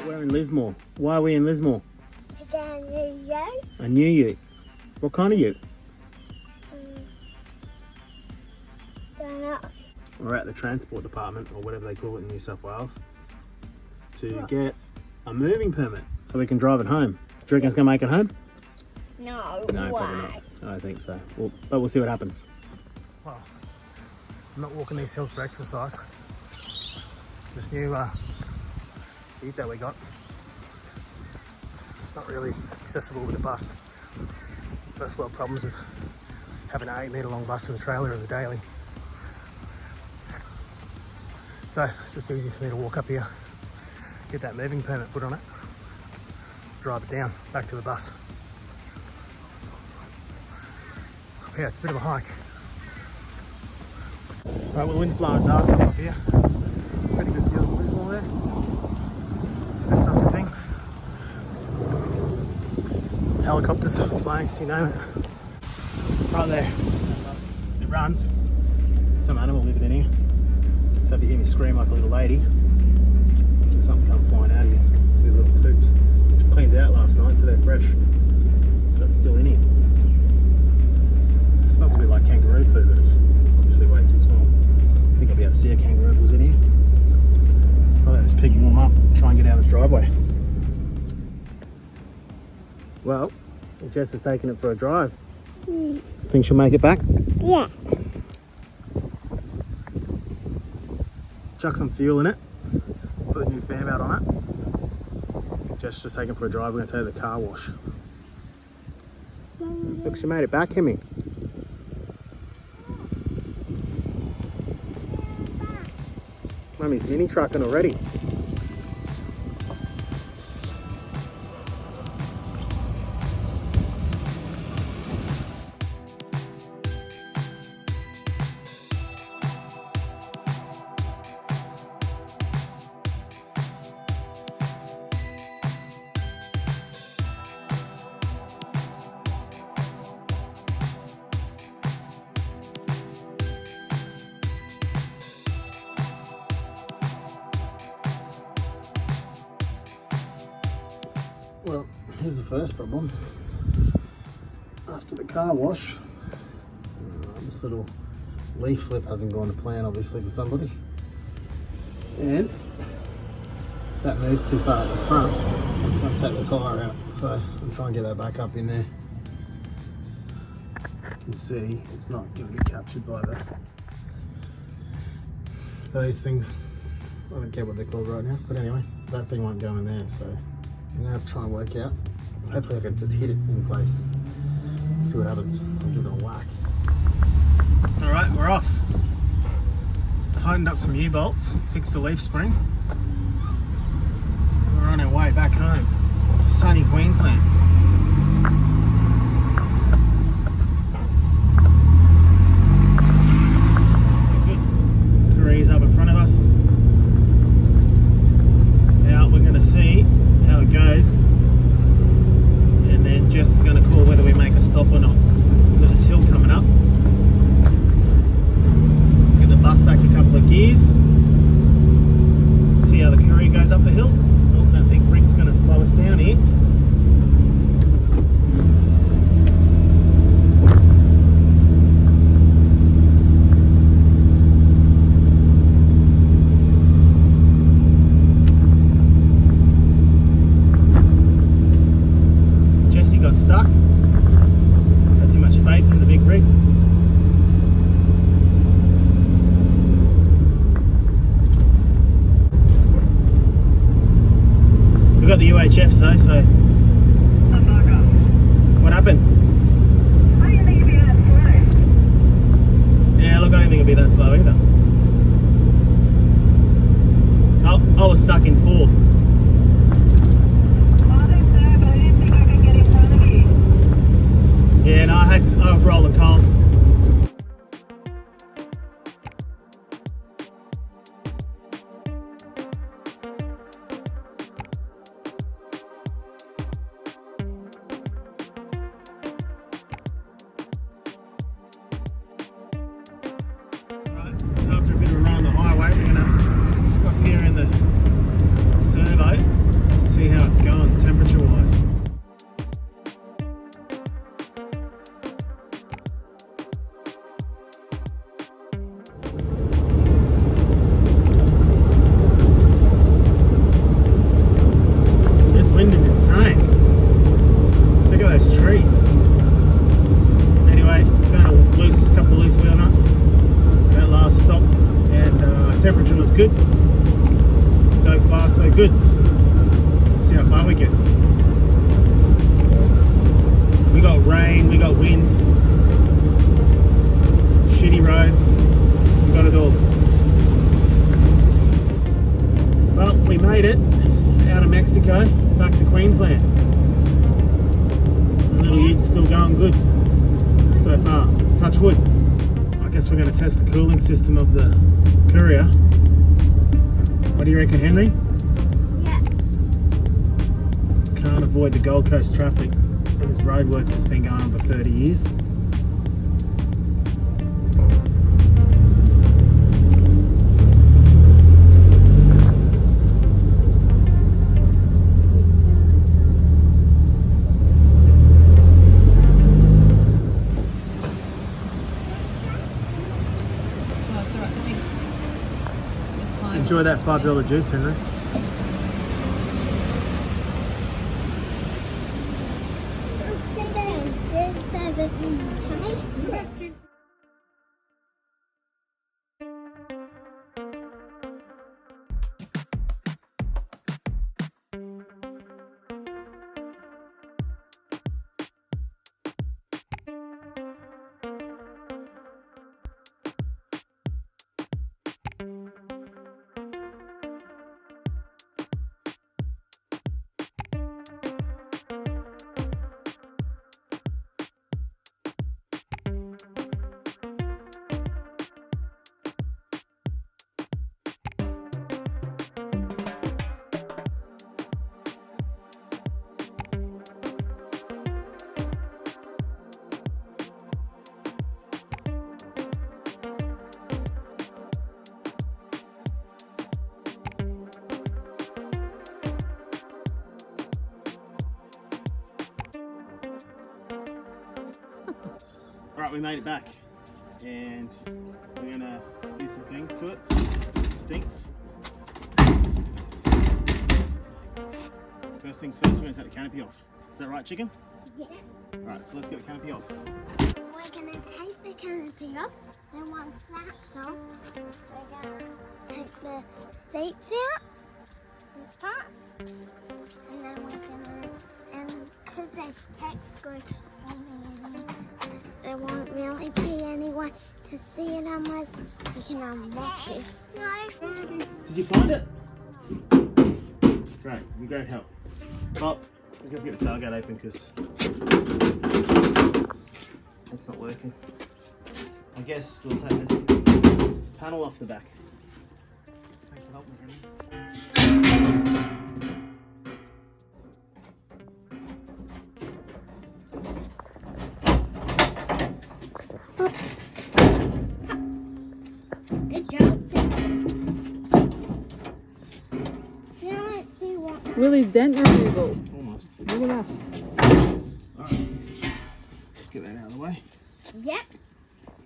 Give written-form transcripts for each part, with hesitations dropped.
We're in Lismore. Why are we in Lismore? A new ute. What kind of ute? We're at the transport department, or whatever they call it in New South Wales, to get a moving permit so we can drive it home. Do you reckon it's going to make it home? No, No, probably not. I don't think so. But we'll see what happens. Well, I'm not walking these hills for exercise. This new ute that we got, it's not really accessible with a bus. First world problems with having an 8 metre long bus with a trailer as a daily. So it's just easy for me to walk up here, get that moving permit put on it, drive it down, back to the bus. Yeah, it's a bit of a hike. Right, well, the wind's blowing its arse up here. Pretty good view of Lismore there. That's such a thing. Helicopters, planes, you know it. Right there. It runs. Some animal living in here. So if you hear me scream like a little lady, something come flying out of here. Two little poops. Cleaned out last night, so they're fresh. So it's still in here. It smells a bit like kangaroo poo, but it's obviously way too small. I think I'll be able to see a kangaroo if it was in here. I'll let this pig warm up, try and get out of this driveway. Well, Jess is taking it for a drive. Think she'll make it back? Yeah. Chuck some fuel in it, put a new fan belt on it. Jess just taking it for a drive. We're going to take it to the car wash. Look, she made it back, Hemi. Mummy's mini trucking already. Well, here's the first problem. After the car wash, this little leaf flip hasn't gone to plan, obviously, for somebody. And that moves too far at the front. It's going to take the tyre out. So I'm trying to get that back up in there. You can see it's not going to be captured by those things. I don't care what they're called right now. But anyway, that thing won't go in there. So I'm going to have to try and work out. Hopefully I can just hit it in place. See what happens. I'll give it a whack. Alright, we're off. Tightened up some U-bolts, fixed the leaf spring. We're on our way back home to sunny Queensland. Good. Courier's up in front of us. Now we're going to see how it goes, and then Jess is going to call whether we make a stop or not. We've got this hill coming up. Get the bus back a couple of gears, see how the Courier goes up the hill. Oh, that big brick's going to slow us down here. Stuck. Got too much faith in the big rig. We've got the UHFs though, so. What happened? I didn't think it'd be that slow. Yeah, look, I didn't think it'd be that slow either. I was stuck in fourth. Yeah, no, I was rolling coals. Right, after a bit of a run on the highway, we're going to stop here in the servo good. So far, so good. Let's see how far we get. We got rain, we got wind, shitty roads, we got it all. Well, we made it out of Mexico back to Queensland. The little utes still going good so far. Touch wood. I guess we're going to test the cooling system of the Courier. What do you reckon, Henry? Yeah. Can't avoid the Gold Coast traffic. This roadworks has been going on for 30 years. Enjoy that $5 juice, Henry. Alright, we made it back and we're gonna do some things to it. It stinks. First things first, we're gonna take the canopy off. Is that right, chicken? Yeah. Alright, so let's get the canopy off. We're gonna take the canopy off, then once that's off, we're gonna take the seats out, this part, and then we're gonna, and because there's text going on there, there won't really be anyone to see it unless we can unlock it. No. Did you find it? Great, you great help. Well, we have to get the tailgate open because it's not working. I guess we'll take this panel off the back. Thanks for helping me, Good job. Now let's see what. Willie's dent removal. Almost. Look at that. Alright, let's get that out of the way. Yep.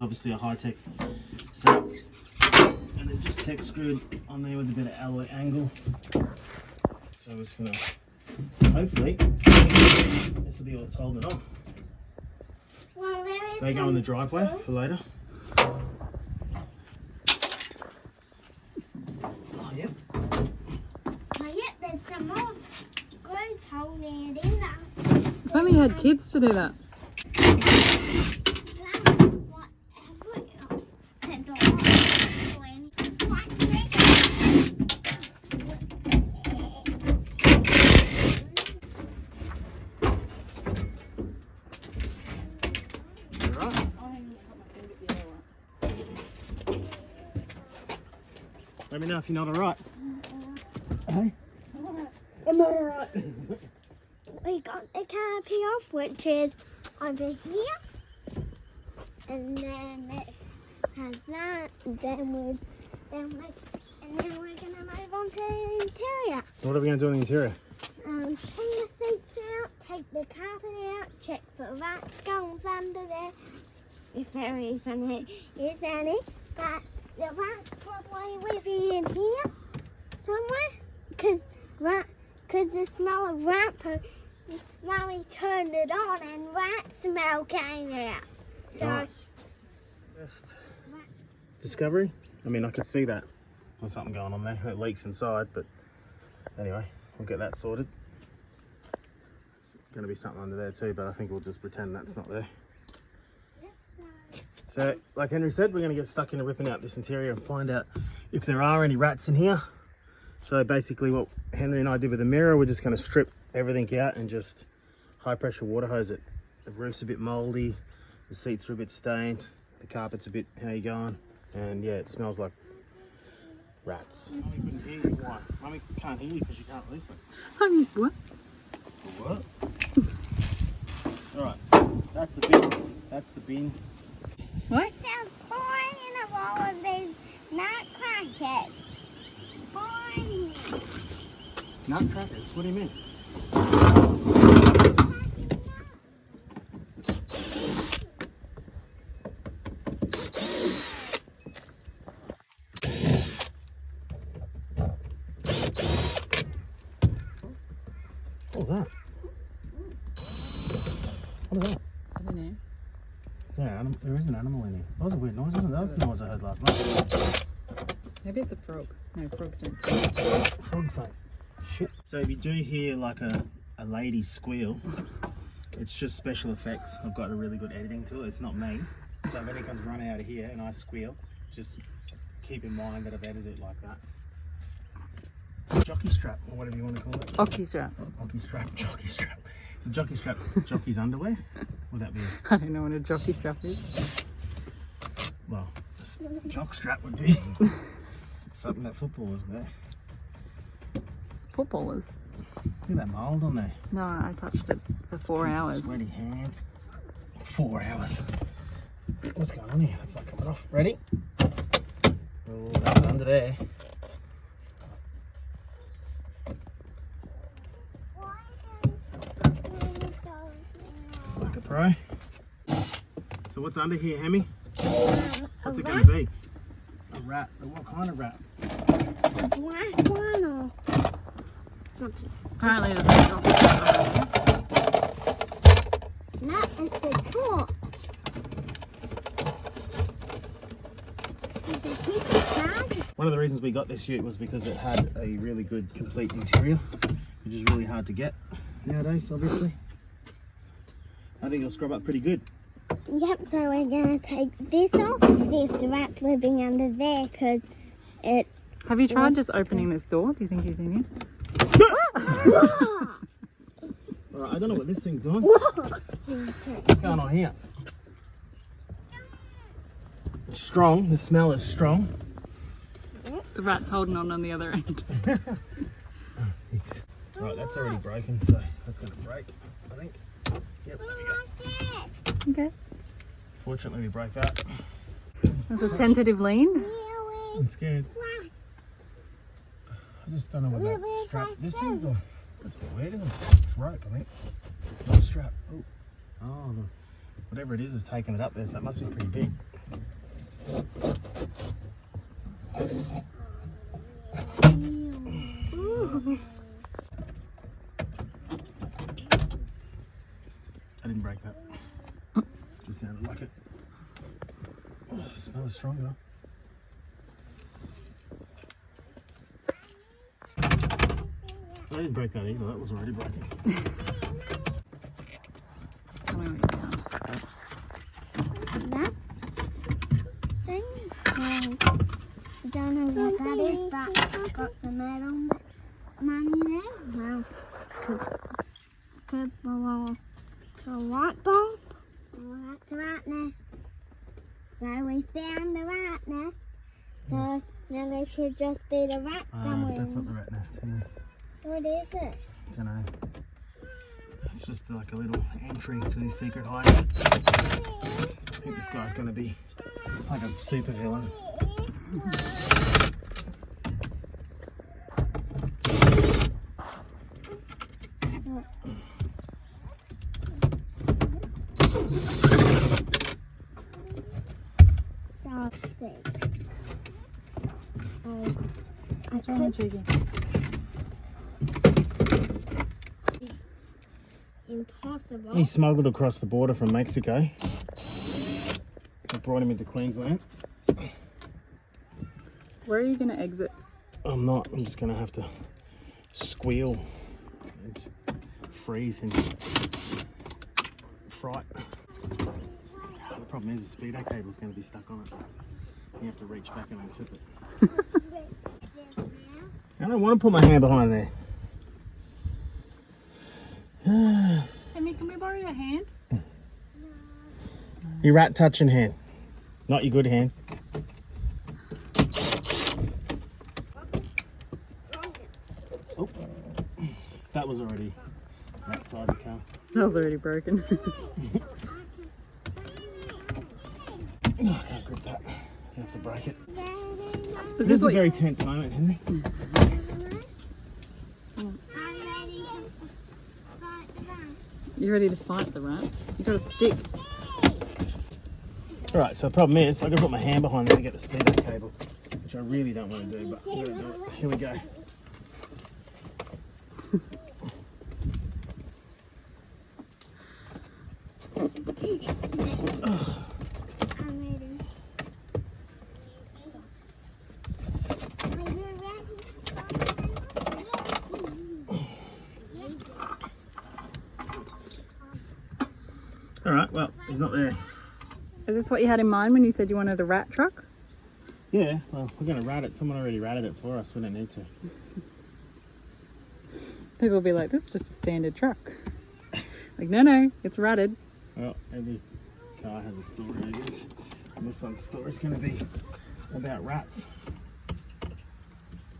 Obviously a high-tech setup. And then just tech screwed on there with a bit of alloy angle. So we're just gonna, hopefully, this will be all that's holding it on. Well, there is They go in the driveway for later. Oh, yep. Oh, yep, there's some more screws holding it in there. If only you had kids to do that. Let me know if you're not alright. Hey? I'm not alright. We got the canopy off, which is over here. And then it has that. And then we're gonna move on to the interior. What are we going to do in the interior? Take the seats out, take the carpet out, check for rat skulls under there. If there even is any. But the rats probably will be in here somewhere. Because the smell of rat poo, Mummy turned it on and rat smell came out. So, Nice. Best discovery? I mean, I could see that. There's something going on there. It leaks inside, but anyway, we'll get that sorted. There's going to be something under there too, but I think we'll just pretend that's not there. So, like Henry said, we're going to get stuck into ripping out this interior and find out if there are any rats in here. So basically what Henry and I did with the mirror, we're just going to strip everything out and just high pressure water hose it. The roof's a bit mouldy, the seats are a bit stained, the carpet's a bit, how you going? And yeah, it smells like rats. Mummy couldn't hear you. Why? Mummy can't hear you because you can't listen. What? What? Alright, that's the bin. That's the bin. What? There's 4 in a row of these nutcrackers. 4 in here. Nutcrackers? What do you mean? What was that? What is that? I don't know. Yeah, there is an animal in here. That was a weird noise, wasn't it? That was the noise I heard last night. Maybe it's a frog. No, frogs don't sing. Frogs like shit. So if you do hear like a lady squeal, it's just special effects. I've got a really good editing tool. It's not me. So if any comes running out of here and I squeal, just keep in mind that I've edited it like that. Jockey strap, or whatever you want to call it. Ocky strap. Jockey strap, jockey strap. Is a jockey strap jockey's underwear? Would that be? I don't know what a jockey strap is. Well, a jock strap would be something that footballers wear. Footballers. Look at that mould on there. No, I touched it for 4 hours. Sweaty hands. 4 hours. What's going on here? That's not coming off. Ready? Oh, that one under there. Like a pro. So what's under here, Hemi? What's it going to be? A rat. What kind of rat? A black one or something. Apparently there's a jockey strap. No, it's a torch. It's a piece of card. One of the reasons we got this ute was because it had a really good complete interior, which is really hard to get nowadays, obviously. I think it'll scrub up pretty good. Yep, so we're going to take this off and see if the rat's living under there, because it... Have you tried just opening this door? Do you think he's in here? Alright, I don't know what this thing's doing. What's going on here? It's strong, the smell is strong. The rat's holding on the other end. Right, that's already broken, so that's going to break, I think. Yep, there we go. Okay. Fortunately, we broke that. That's a tentative lean. I'm scared. I just don't know what that strap. This thing's doing. That's a bit weird, isn't it? It's rope, I think. Not a strap. Oh, whatever it is taking it up there, so it must be pretty big. I didn't break that. Just sounded like it. Oh, the smell is strong though. I didn't break that either, that was already broken. That thing, I don't know what that is, but it's got some metal money there. Well, could belong to a light bulb. Well, that's a rat nest. So we found the rat nest. So now there should just be the rat somewhere. That's not the rat nest, Henry. What is it? I don't know. It's just like a little entry to his secret hiding. I think this guy's going to be like a super villain. Impossible. He smuggled across the border from Mexico. I brought him into Queensland. Where are you going to exit? I'm not. I'm just going to have to squeal and just freeze in fright. The problem is the speedo cable is going to be stuck on it. You have to reach back and unclip it. I don't want to put my hand behind there. Amy, can we borrow your hand? Your rat touching hand, not your good hand. Oh, that was already outside the car. That was already broken. Oh, I can't grip that. You have to break it. Is This is a very tense moment, Henry. You ready to fight the rat? You got a stick. Alright, so the problem is I've got to put my hand behind there to get the speedo cable, which I really don't want to do, but I'm going to do it. Here we go. Alright, well, he's not there. Is this what you had in mind when you said you wanted a rat truck? Yeah, well, we're going to rat it. Someone already ratted it for us. We don't need to. People will be like, this is just a standard truck. Like, no, it's ratted. Well, every car has a story, I guess. And this one's story is going to be about rats.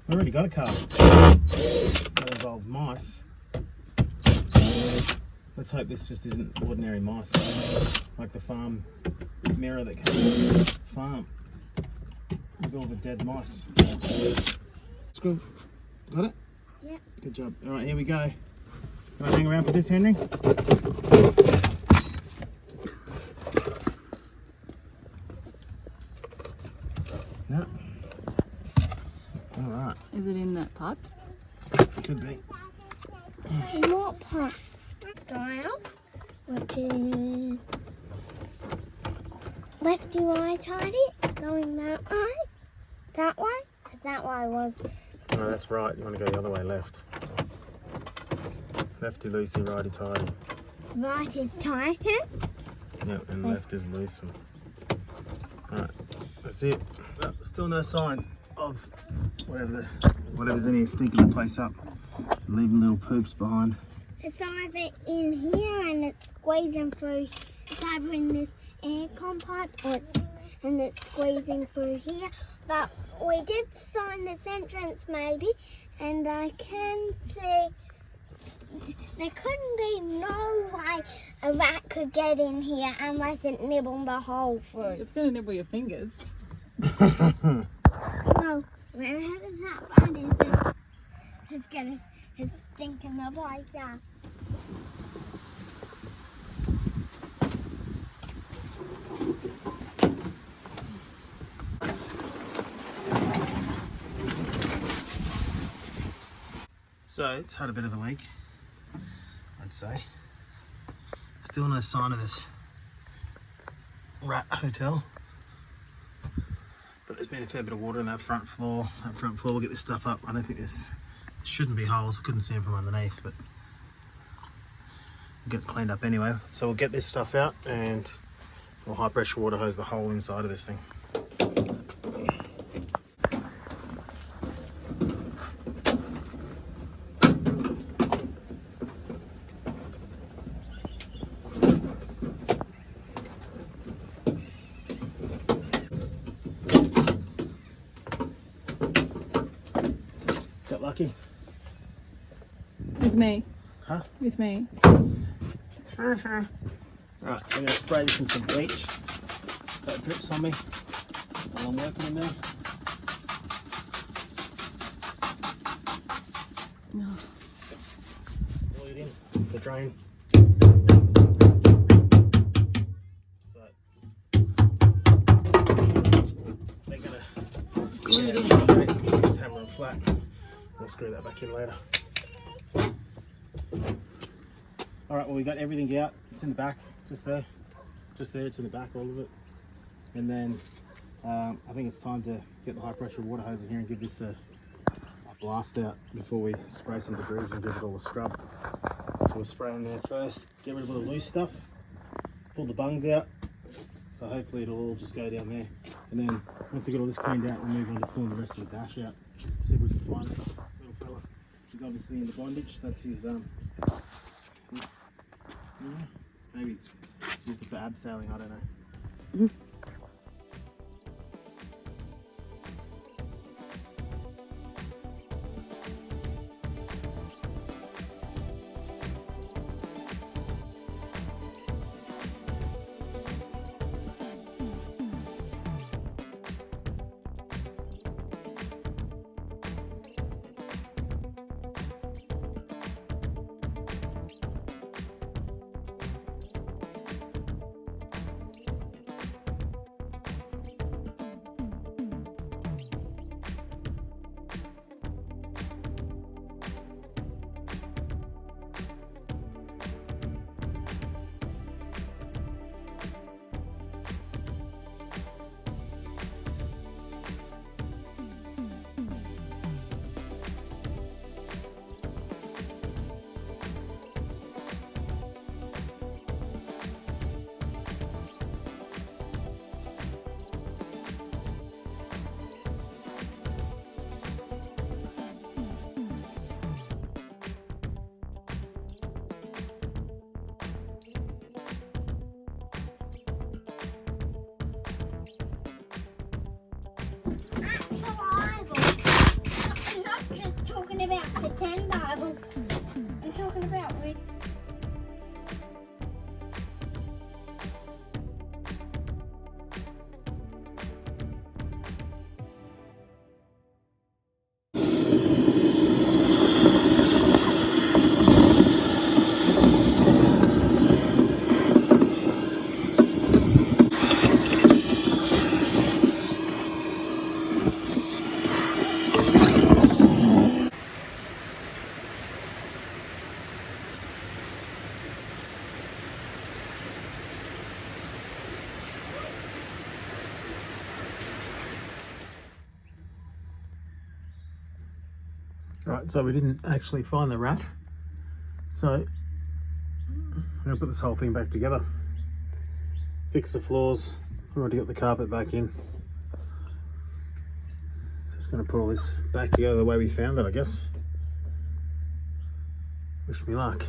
We already got a car that involved mice. Let's hope this just isn't ordinary mice, like the farm mirror that comes with the farm with all the dead mice. Screw. Got it? Yep. Good job. All right, here we go. Can I hang around for this, Henry? No. All right. Is it in that pipe? Could be. What part? Style, which is lefty right tighty, going that way, that way, because that way was. No, that's right. You want to go the other way, left. Lefty loosey, righty tighty. Right is tighter. Yep, and left is looser. Alright, that's it. Well, still no sign of whatever's in here stinking the place up. Leaving little poops behind. It's either in here and it's squeezing through. It's either in this aircon pipe or it's squeezing through here. But we did find this entrance maybe, and I can see there couldn't be no way a rat could get in here unless it nibbled the hole through. It's going to nibble your fingers. No, wherever that rat is, it's gonna stinking the place out. So it's had a bit of a leak, I'd say. Still no sign of this rat hotel. But there's been a fair bit of water in that front floor. That front floor will get this stuff up. I don't think there shouldn't be holes. I couldn't see them from underneath, but we'll get it cleaned up anyway. So we'll get this stuff out and we'll high pressure water hose the whole inside of this thing. Got lucky? With me. Huh? With me. Alright, I'm going to spray this in some bleach so it drips on me while I'm working in there. Blow it in the drain. So they're going to just hammer them flat. We'll screw that back in later. Alright, well we got everything out. It's in the back, just there, it's in the back, all of it. And then I think it's time to get the high pressure water hose in here and give this a blast out before we spray some debris and give it all a scrub. So we'll spray in there first, get rid of all the loose stuff, pull the bungs out. So hopefully it'll all just go down there. And then once we get all this cleaned out, we'll move on to pulling the rest of the dash out. See if we can find this little fella. He's obviously in the bondage. That's his, maybe he's used it for abseiling, I don't know. I'm not just talking about pretend Bibles. I'm talking about real. Right, so we didn't actually find the rat. So I'm gonna put this whole thing back together. Fix the floors. Already got the carpet back in. Just gonna put all this back together the way we found it, I guess. Wish me luck.